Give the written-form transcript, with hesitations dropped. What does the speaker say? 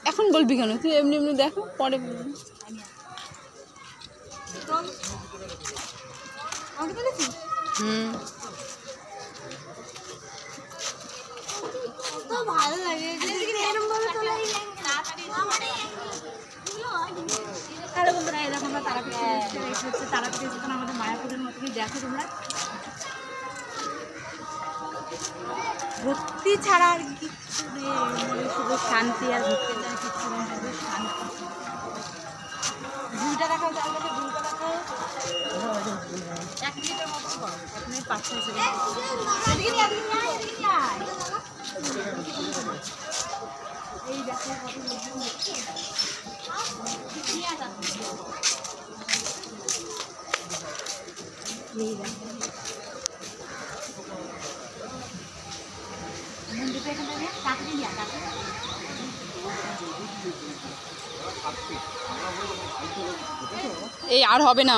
এখন বলবি কেন? তুই এমনি এমনি দেখো, পরে বলবি। ভালো লাগে। হ্যালো বন্ধুরা, এই দেখো আমরা তারাপীঠে হচ্ছে তারাপীঠে যখন আমাদের মায়াপুরের মতনই দেখো তোমরা, ভক্তি ছাড়া আর কিচ্ছু নেই, মানে শুধু শান্তি আর ভক্তি ছাড়া কিচ্ছু নেই, শুধু শান্তি। 2 টাকা খাও, তার কাছে 2 টাকা খাও, 1 মিনিটের মতো করো, 1 মিনিট 5 সেকেন্ড। এই দেখো কত লোকজন দেখছে। এই দেখো মন্দিরটা এখান থেকে চাকরি নিয়ে চাকরি এই আর হবে না।